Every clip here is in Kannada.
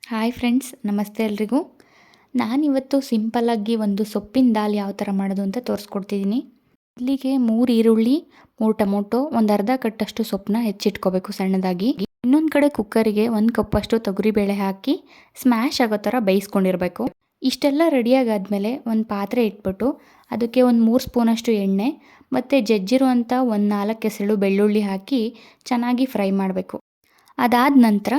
ಹಾಯ್ ಫ್ರೆಂಡ್ಸ್, ನಮಸ್ತೆ ಎಲ್ರಿಗೂ. ನಾನಿವತ್ತು ಸಿಂಪಲ್ಲಾಗಿ ಒಂದು ಸೊಪ್ಪಿನ ದಾಲ್ ಯಾವ ಥರ ಮಾಡೋದು ಅಂತ ತೋರಿಸ್ಕೊಡ್ತಿದ್ದೀನಿ. ಇಲ್ಲಿಗೆ 3 ಈರುಳ್ಳಿ, 3 ಟೊಮೊಟೊ, ಒಂದು ಅರ್ಧ ಕಟ್ಟಷ್ಟು ಸೊಪ್ಪನ್ನ ಹೆಚ್ಚಿಟ್ಕೋಬೇಕು ಸಣ್ಣದಾಗಿ. ಇನ್ನೊಂದು ಕಡೆ ಕುಕ್ಕರಿಗೆ 1 ಕಪ್ಪಷ್ಟು ತೊಗರಿಬೇಳೆ ಹಾಕಿ ಸ್ಮ್ಯಾಶ್ ಆಗೋ ಥರ ಬೇಯಿಸ್ಕೊಂಡಿರಬೇಕು. ಇಷ್ಟೆಲ್ಲ ರೆಡಿಯಾಗಾದ್ಮೇಲೆ ಒಂದು ಪಾತ್ರೆ ಇಟ್ಬಿಟ್ಟು ಅದಕ್ಕೆ ಒಂದು 3 ಸ್ಪೂನಷ್ಟು ಎಣ್ಣೆ ಮತ್ತು ಜಜ್ಜಿರುವಂಥ ಒಂದು 4 ಎಸಳು ಬೆಳ್ಳುಳ್ಳಿ ಹಾಕಿ ಚೆನ್ನಾಗಿ ಫ್ರೈ ಮಾಡಬೇಕು. ಅದಾದ ನಂತರ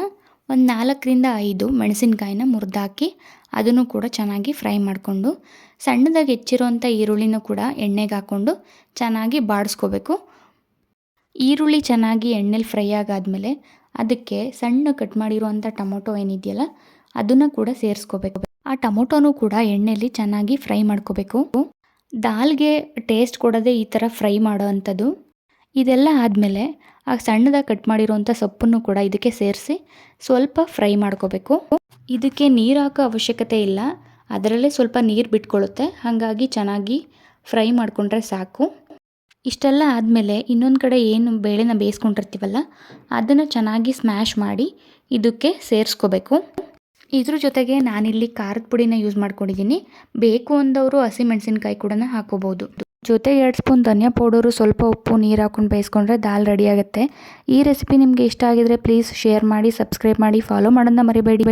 ಒಂದು 4ರಿಂದ 5 ಮೆಣಸಿನ್ಕಾಯಿನ ಮುರಿದಾಕಿ ಅದನ್ನು ಕೂಡ ಚೆನ್ನಾಗಿ ಫ್ರೈ ಮಾಡಿಕೊಂಡು ಸಣ್ಣದಾಗಿ ಹೆಚ್ಚಿರುವಂಥ ಈರುಳ್ಳಿನೂ ಕೂಡ ಎಣ್ಣೆಗೆ ಹಾಕ್ಕೊಂಡು ಚೆನ್ನಾಗಿ ಬಾಡಿಸ್ಕೋಬೇಕು. ಈರುಳ್ಳಿ ಚೆನ್ನಾಗಿ ಎಣ್ಣೆಲಿ ಫ್ರೈ ಆಗಾದ್ಮೇಲೆ ಅದಕ್ಕೆ ಸಣ್ಣ ಕಟ್ ಮಾಡಿರುವಂಥ ಟೊಮೊಟೊ ಏನಿದೆಯಲ್ಲ ಅದನ್ನು ಕೂಡ ಸೇರಿಸ್ಕೋಬೇಕು. ಆ ಟೊಮೊಟೊನೂ ಕೂಡ ಎಣ್ಣೆಲಿ ಚೆನ್ನಾಗಿ ಫ್ರೈ ಮಾಡ್ಕೋಬೇಕು. ದಾಲ್ಗೆ ಟೇಸ್ಟ್ ಕೊಡೋದೇ ಈ ಥರ ಫ್ರೈ ಮಾಡೋ ಅಂಥದ್ದು. ಇದೆಲ್ಲ ಆದಮೇಲೆ ಆ ಸಣ್ಣದಾಗಿ ಕಟ್ ಮಾಡಿರುವಂಥ ಸೊಪ್ಪನ್ನು ಕೂಡ ಇದಕ್ಕೆ ಸೇರಿಸಿ ಸ್ವಲ್ಪ ಫ್ರೈ ಮಾಡ್ಕೋಬೇಕು. ಇದಕ್ಕೆ ನೀರು ಹಾಕೋ ಅವಶ್ಯಕತೆ ಇಲ್ಲ, ಅದರಲ್ಲೇ ಸ್ವಲ್ಪ ನೀರು ಬಿಟ್ಕೊಳ್ಳುತ್ತೆ. ಹಾಗಾಗಿ ಚೆನ್ನಾಗಿ ಫ್ರೈ ಮಾಡಿಕೊಂಡ್ರೆ ಸಾಕು. ಇಷ್ಟೆಲ್ಲ ಆದಮೇಲೆ ಇನ್ನೊಂದು ಕಡೆ ಏನು ಬೇಳೆನ ಬೇಯಿಸ್ಕೊಂಡಿರ್ತೀವಲ್ಲ ಅದನ್ನು ಚೆನ್ನಾಗಿ ಸ್ಮ್ಯಾಶ್ ಮಾಡಿ ಇದಕ್ಕೆ ಸೇರಿಸ್ಕೋಬೇಕು. ಇದ್ರ ಜೊತೆಗೆ ನಾನಿಲ್ಲಿ ಖಾರದ ಪುಡಿನ ಯೂಸ್ ಮಾಡ್ಕೊಂಡಿದ್ದೀನಿ. ಬೇಕು ಅಂದವರು ಹಸಿಮೆಣಸಿನ್ಕಾಯಿ ಕೂಡ ಹಾಕೋಬೋದು. ಜೊತೆಗೆ 2 ಸ್ಪೂನ್ ಧನಿಯಾ ಪೌಡರು, ಸ್ವಲ್ಪ ಉಪ್ಪು, ನೀರು ಹಾಕ್ಕೊಂಡು ಬೇಯಿಸ್ಕೊಂಡ್ರೆ ದಾಲ್ ರೆಡಿ ಆಗುತ್ತೆ. ಈ ರೆಸಿಪಿ ನಿಮಗೆ ಇಷ್ಟ ಆಗಿದ್ರೆ ಪ್ಲೀಸ್ ಶೇರ್ ಮಾಡಿ, ಸಬ್ಸ್ಕ್ರೈಬ್ ಮಾಡಿ, ಫಾಲೋ ಮಾಡೋದನ್ನ ಮರಿಬೇಡಿ.